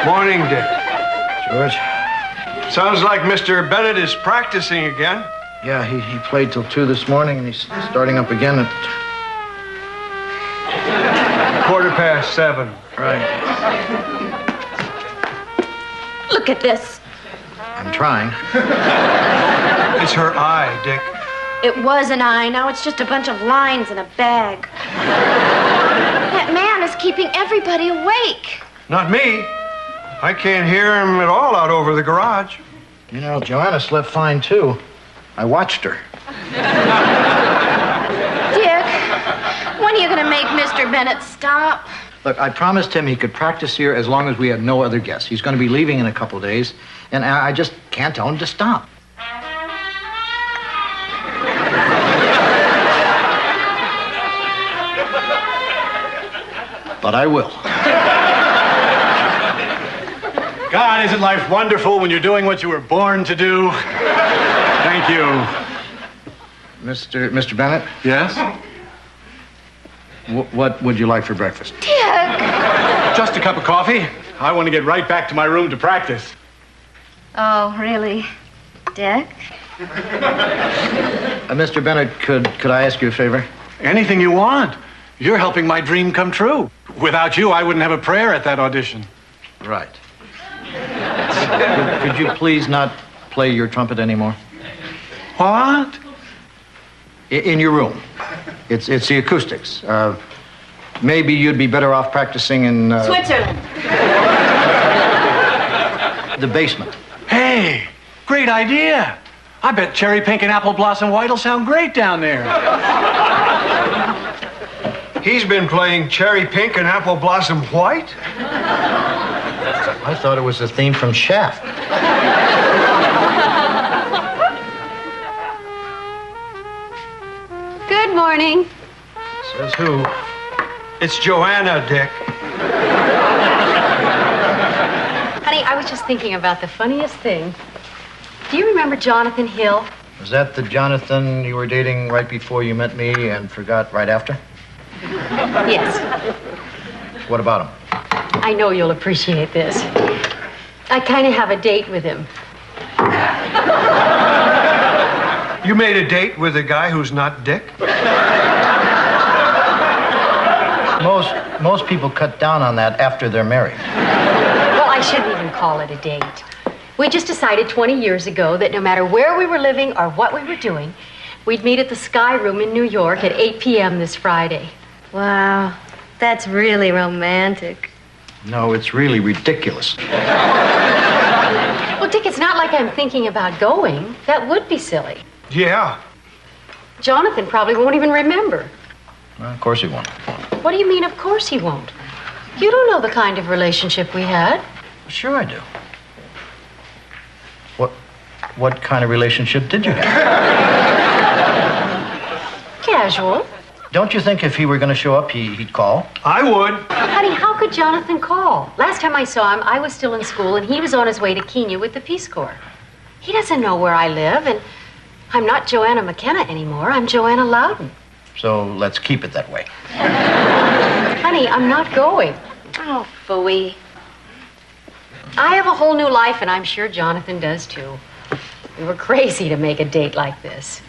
Morning, Dick. George? Sounds like Mr. Bennett is practicing again. Yeah, he played till 2 this morning, and he's starting up again at... 7:15. Right. Look at this. I'm trying. It's her eye, Dick. It was an eye. Now it's just a bunch of lines in a bag. That man is keeping everybody awake. Not me. I can't hear him at all out over the garage. You know, Joanna slept fine, too. I watched her. Dick, when are you going to make Mr. Bennett stop? Look, I promised him he could practice here as long as we had no other guests. He's going to be leaving in a couple of days, and I just can't tell him to stop. But I will. God, isn't life wonderful when you're doing what you were born to do? Thank you. Mr. Bennett? Yes? What would you like for breakfast? Dick! Just a cup of coffee. I want to get right back to my room to practice. Oh, really? Dick? Mr. Bennett, could I ask you a favor? Anything you want. You're helping my dream come true. Without you, I wouldn't have a prayer at that audition. Right. Could you please not play your trumpet anymore? What? In your room. It's the acoustics. Maybe you'd be better off practicing in... Switzerland. The basement. Hey, great idea. I bet Cherry Pink and Apple Blossom White will sound great down there. He's been playing Cherry Pink and Apple Blossom White? I thought it was the theme from Shaft. Good morning. Says who? It's Joanna, Dick. Honey, I was just thinking about the funniest thing. Do you remember Jonathan Hill? Was that the Jonathan you were dating right before you met me and forgot right after? Yes. What about him? I know you'll appreciate this. I kind of have a date with him. You made a date with a guy who's not Dick? Most people cut down on that after they're married. Well, I shouldn't even call it a date. We just decided 20 years ago that no matter where we were living or what we were doing, we'd meet at the Sky Room in New York at 8 p.m. this Friday. Wow, that's really romantic. No, it's really ridiculous. Well, Dick, it's not like I'm thinking about going. That would be silly. Yeah. Jonathan probably won't even remember. Well, of course he won't. What do you mean, of course he won't? You don't know the kind of relationship we had. Sure I do. What kind of relationship did you have? Casual. Don't you think if he were going to show up, he'd call? I would. Honey, how could Jonathan call? Last time I saw him, I was still in school, and he was on his way to Kenya with the Peace Corps. He doesn't know where I live, and I'm not Joanna McKenna anymore. I'm Joanna Loudon. So let's keep it that way. Honey, I'm not going. Oh, phooey. I have a whole new life, and I'm sure Jonathan does, too. We were crazy to make a date like this.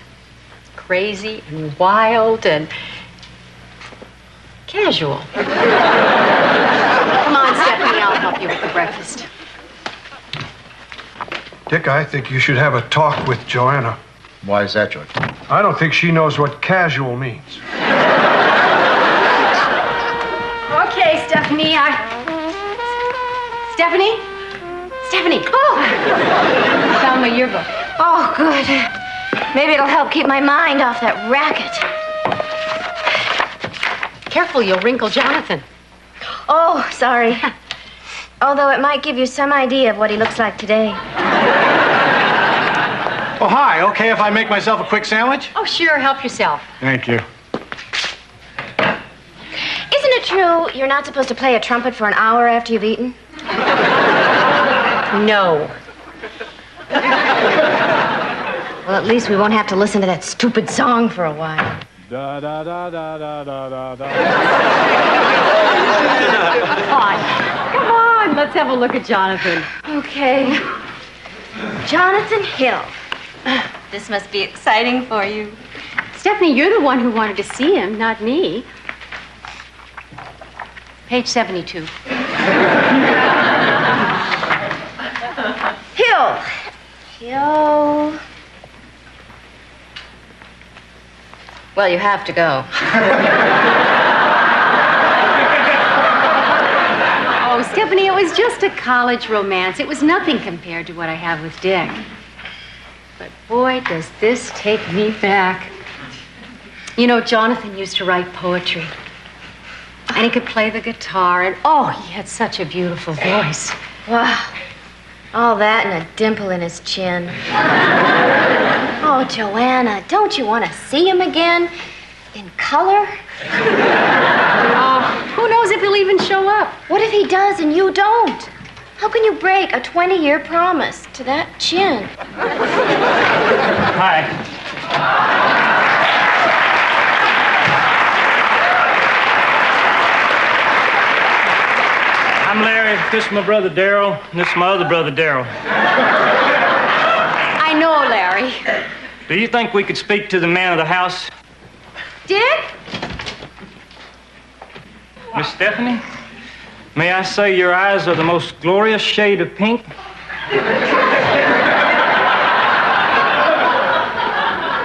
Crazy and wild and casual. Come on, Stephanie, I'll help you with the breakfast. Dick, I think you should have a talk with Joanna. Why is that, George? I don't think she knows what casual means. Okay, Stephanie, Stephanie? Stephanie! Oh! I found my yearbook. Oh, good. Maybe it'll help keep my mind off that racket. Careful, you'll wrinkle Jonathan. Oh, sorry. Although it might give you some idea of what he looks like today. Oh, hi. Okay if I make myself a quick sandwich? Oh, sure, help yourself. Thank you. Isn't it true you're not supposed to play a trumpet for an hour after you've eaten? No. Well, at least we won't have to listen to that stupid song for a while. Da da da da da da da da. Come on, let's have have a look at Jonathan. Okay. Jonathan Hill. This must be exciting for you. Stephanie, you're the one who wanted to see him, not me. Page 72. Hill. Hill. Well, you have to go. Oh, Stephanie, it was just a college romance. It was nothing compared to what I have with Dick. But boy, does this take me back. You know, Jonathan used to write poetry. And he could play the guitar, and oh, he had such a beautiful voice. Wow. All that and a dimple in his chin. Oh, Joanna, don't you want to see him again? In color? Who knows if he'll even show up? What if he does and you don't? How can you break a 20-year promise to that chin? Hi. I'm Larry. This is my brother Daryl, and this is my other brother Daryl. I know, Larry. Do you think we could speak to the man of the house? Dick? Miss Stephanie? May I say your eyes are the most glorious shade of pink?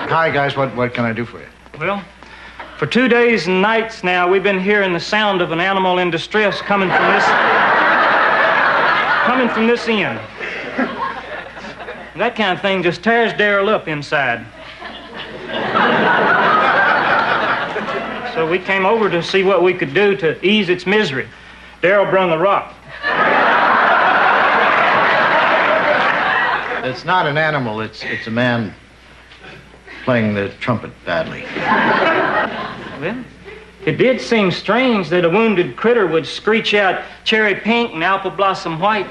Hi, guys. What can I do for you? Well, for 2 days and nights now, we've been hearing the sound of an animal in distress coming from this end. That kind of thing just tears Daryl up inside. So we came over to see what we could do to ease its misery. Daryl brung a rock. It's not an animal. It's a man playing the trumpet badly. Well, it did seem strange that a wounded critter would screech out cherry pink and apple blossom white.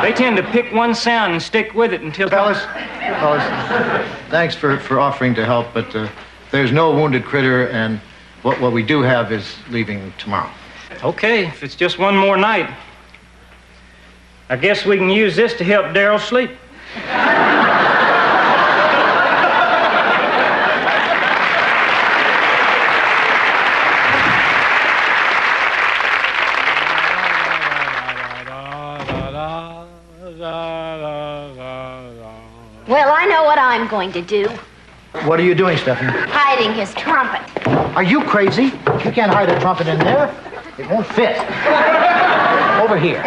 They tend to pick one sound and stick with it until... Fellas, thanks for offering to help, but there's no wounded critter, and what we do have is leaving tomorrow. Okay, if it's just one more night. I guess we can use this to help Daryl sleep. Well, I know what I'm going to do. What are you doing, Stephanie? Hiding his trumpet. Are you crazy? You can't hide a trumpet in there. It won't fit. Over here.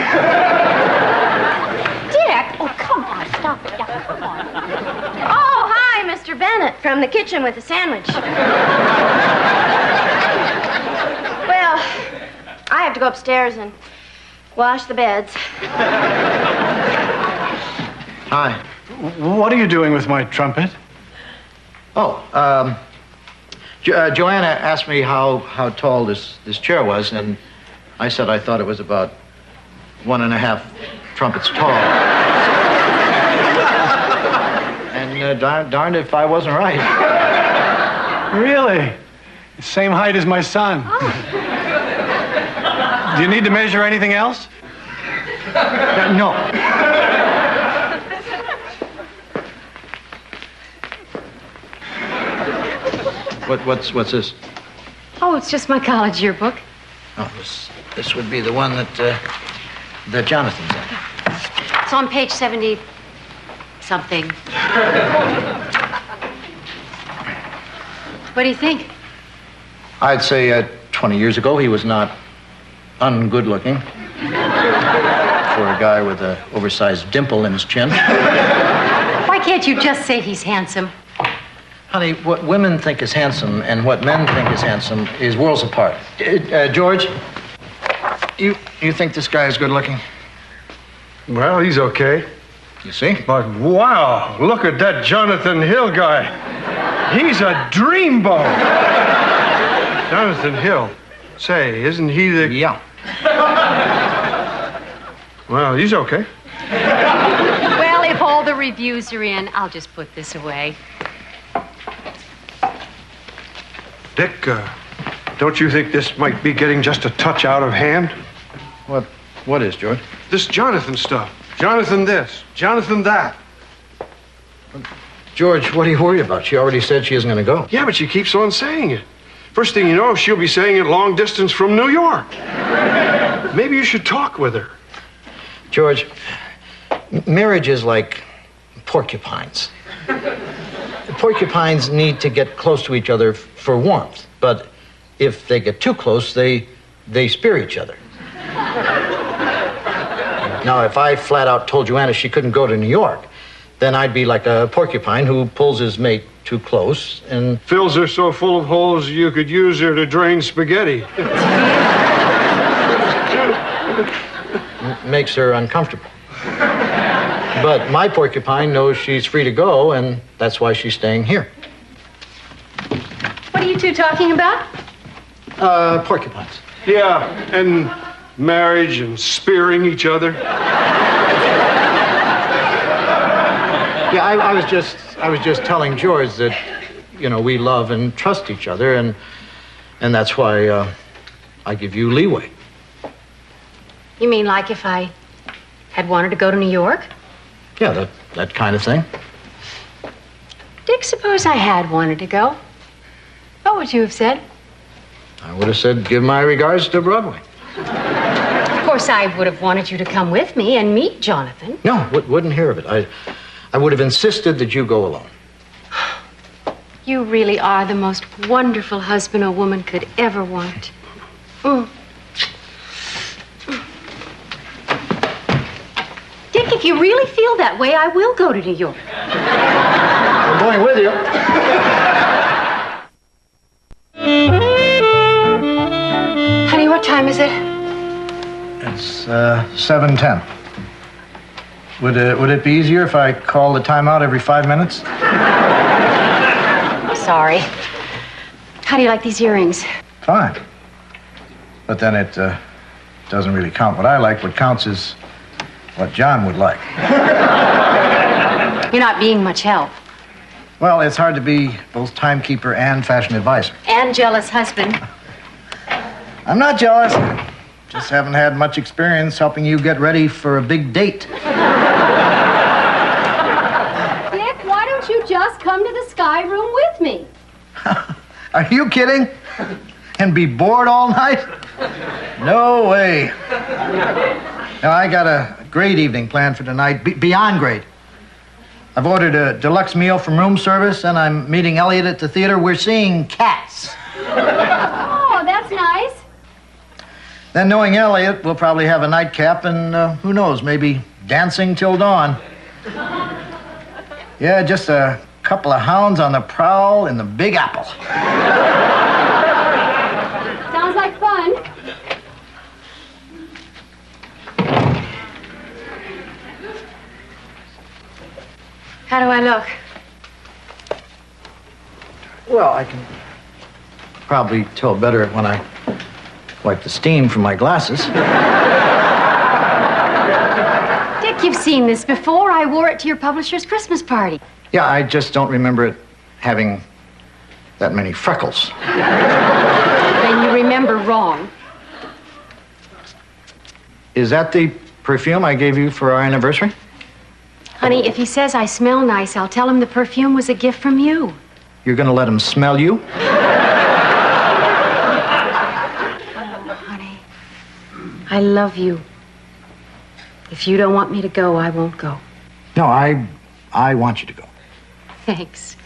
Dick! Oh, come on, stop it. Yeah, come on. Oh, hi, Mr. Bennett, from the kitchen with a sandwich. Well, I have to go upstairs and wash the beds. Hi. What are you doing with my trumpet? Oh, Joanna asked me how tall this chair was, and I said I thought it was about 1.5 trumpets tall. And darned if I wasn't right. Really? Same height as my son. Do you need to measure anything else? No. What's this? Oh, it's just my college yearbook. Oh, this would be the one that Jonathan's in. It's on page 70 something. What do you think? I'd say 20 years ago he was not ungood looking for a guy with an oversized dimple in his chin. Why can't you just say he's handsome? Honey, what women think is handsome and what men think is handsome is worlds apart. George, you think this guy is good looking? Well, he's okay. You see? But wow, look at that Jonathan Hill guy. He's a dreamboat. Jonathan Hill. Say, isn't he the... Yeah. Well, he's okay. Well, if all the reviews are in, I'll just put this away. Dick, don't you think this might be getting just a touch out of hand? What is, George? This Jonathan stuff. Jonathan this, Jonathan that. George, what are you worried about? She already said she isn't going to go. Yeah, but she keeps on saying it. First thing you know, she'll be saying it long distance from New York. Maybe you should talk with her. George, marriage is like porcupines. Porcupines need to get close to each other for warmth, but if they get too close, they spear each other. Now, if I flat out told Joanna she couldn't go to New York, then I'd be like a porcupine who pulls his mate too close and fills her so full of holes you could use her to drain spaghetti. makes her uncomfortable. But my porcupine knows she's free to go, and that's why she's staying here. What are you two talking about? Porcupines. Yeah, and marriage and spearing each other. Yeah, I was just telling George that, we love and trust each other, and that's why I give you leeway. You mean like if I had wanted to go to New York? Yeah, that kind of thing. Dick, suppose I had wanted to go. What would you have said? I would have said, give my regards to Broadway. Of course, I would have wanted you to come with me and meet Jonathan. No, wouldn't hear of it. I would have insisted that you go alone. You really are the most wonderful husband a woman could ever want. Dick, if you really feel that way, I will go to New York. I'm going with you. Honey, what time is it? It's 7:10. Would it be easier if I call the timeout every 5 minutes? Sorry. How do you like these earrings? Fine. But then it doesn't really count what I like. What counts is what John would like. You're not being much help. Well, it's hard to be both timekeeper and fashion advisor. And jealous husband. I'm not jealous. Just haven't had much experience helping you get ready for a big date. Dick, why don't you just come to the Sky Room with me? Are you kidding? And be bored all night? No way. Now, I got a great evening planned for tonight, beyond great. I've ordered a deluxe meal from room service, and I'm meeting Elliot at the theater. We're seeing Cats. Oh, that's nice. Then, knowing Elliot, we'll probably have a nightcap and, who knows, maybe dancing till dawn. Yeah, just a couple of hounds on the prowl in the Big Apple. Sounds like fun. How do I look? Well, I can probably tell better when I wipe the steam from my glasses. Dick, you've seen this before. I wore it to your publisher's Christmas party. Yeah, I just don't remember it having that many freckles. Then you remember wrong. Is that the perfume I gave you for our anniversary? Honey, if he says I smell nice, I'll tell him the perfume was a gift from you. You're gonna let him smell you? Honey, I love you. If you don't want me to go, I won't go. No, I want you to go. Thanks.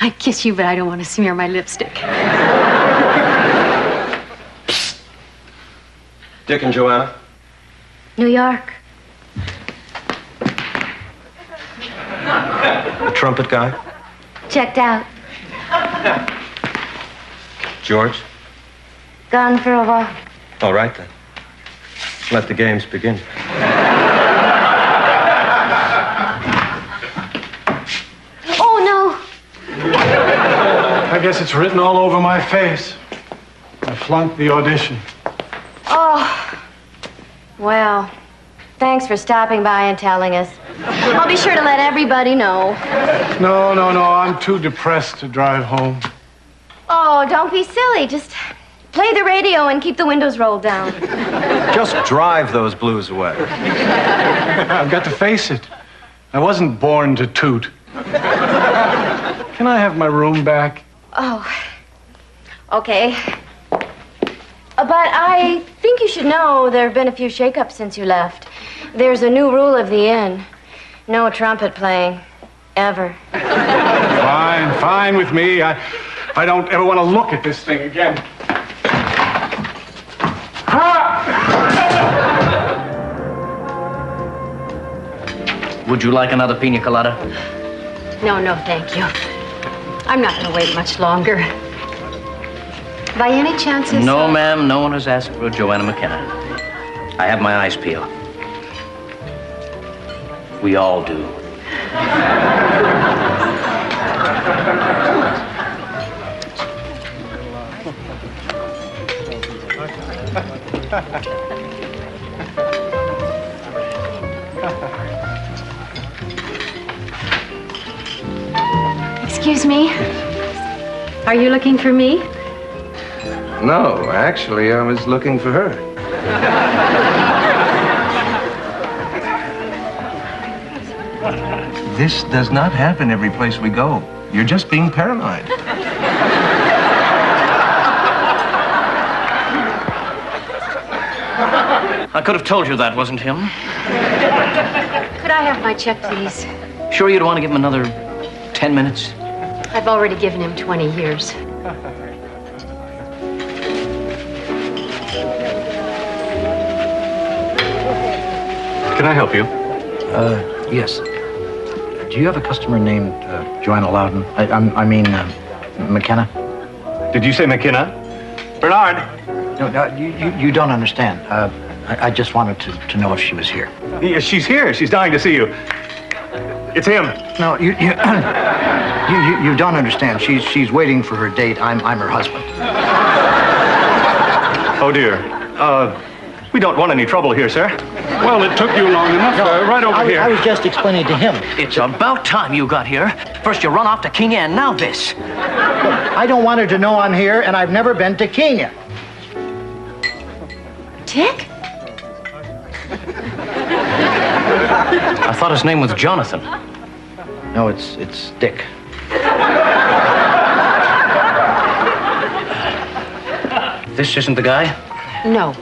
I'd kiss you, but I don't want to smear my lipstick. Dick and Joanna? New York. The trumpet guy? Checked out. George? Gone for a while. All right, then. Let the games begin. Oh, no. I guess it's written all over my face. I flunked the audition. Oh. Well, thanks for stopping by and telling us. I'll be sure to let everybody know. No. I'm too depressed to drive home. Oh, don't be silly. Just play the radio and keep the windows rolled down. Just drive those blues away. I've got to face it. I wasn't born to toot. Can I have my room back? Oh, okay. But I think you should know there have been a few shakeups since you left. There's a new rule of the inn. No trumpet playing. Ever. Fine with me. I don't ever want to look at this thing again. Would you like another pina colada? No, thank you. I'm not going to wait much longer. By any chance, No, ma'am. No one has asked for Joanna McKenna. I have my eyes peeled. We all do. Excuse me? Are you looking for me? No, actually, I was looking for her. This does not happen every place we go. You're just being paranoid. I could have told you that wasn't him. Could I have my check, please? Sure you'd want to give him another 10 minutes? I've already given him 20 years. Can I help you? Yes. Do you have a customer named Joanna Loudon? I mean, McKenna? Did you say McKenna? Bernard! No, you don't understand. I just wanted to know if she was here. Yes, she's here. She's dying to see you. It's him. No, you don't understand. She's waiting for her date. I'm her husband. Oh, dear. We don't want any trouble here, sir. Well, it took you long enough. Right over here. I was just explaining to him. It's about time you got here. First you run off to King and now this. I don't want her to know I'm here, and I've never been to Kenya. Dick? I thought his name was Jonathan. No, it's Dick. This isn't the guy? No.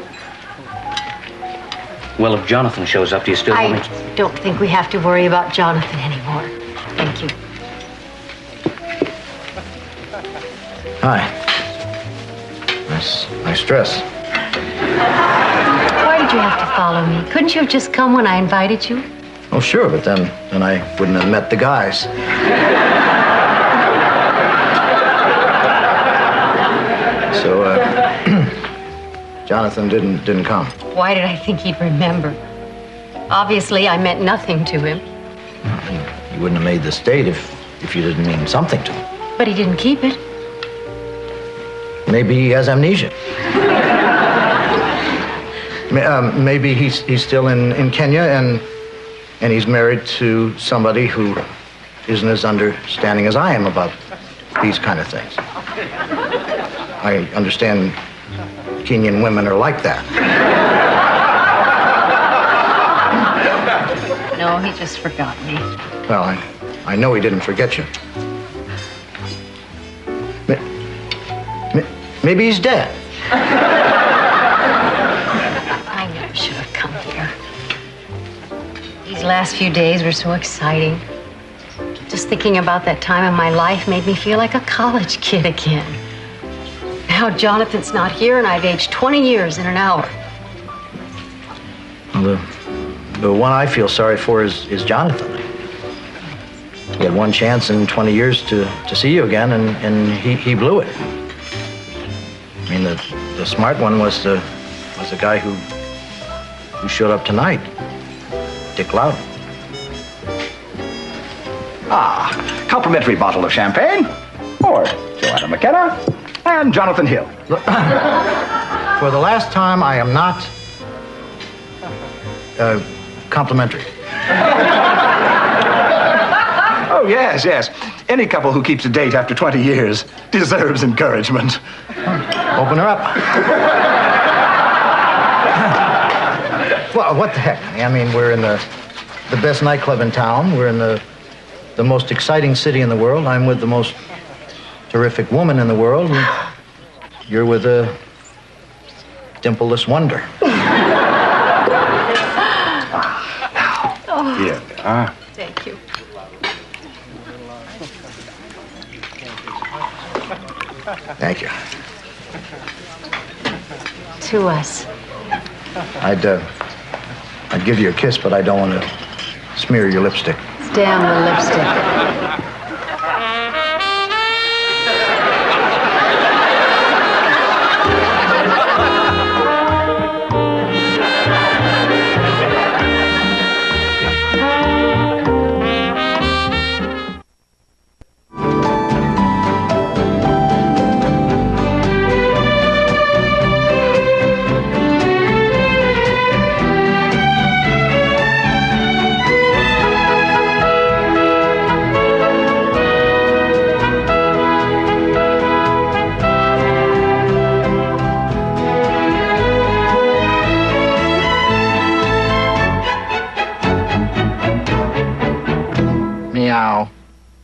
Well, if Jonathan shows up, do you still want me? I don't think we have to worry about Jonathan anymore. Thank you. Hi. Nice dress. Why did you have to follow me? Couldn't you have just come when I invited you? Oh, sure, but then I wouldn't have met the guys. So, Jonathan didn't come. Why did I think he'd remember? Obviously, I meant nothing to him. You wouldn't have made this date if you didn't mean something to him. But he didn't keep it. Maybe he has amnesia. Maybe he's still in Kenya and he's married to somebody who isn't as understanding as I am about these kind of things. I understand Kenyan women are like that. No, he just forgot me. Well, I know he didn't forget you. Maybe he's dead. I never should have come here. These last few days were so exciting. Just thinking about that time in my life made me feel like a college kid again. Now Jonathan's not here and I've aged 20 years in an hour. Well, the one I feel sorry for is Jonathan. He had one chance in 20 years to see you again, and he blew it. I mean, the smart one was the guy who showed up tonight, Dick Loudon. Complimentary bottle of champagne for Joanna McKenna and Jonathan Hill. For the last time, I am not complimentary. Oh, yes. Any couple who keeps a date after 20 years deserves encouragement. Open her up. Well, what the heck? I mean, we're in the best nightclub in town. We're in the most exciting city in the world. I'm with the most terrific woman in the world. And you're with a dimpleless wonder. Here. Thank you. Thank you. To us. I'd give you a kiss, but I don't want to smear your lipstick. Damn the lipstick. Meow.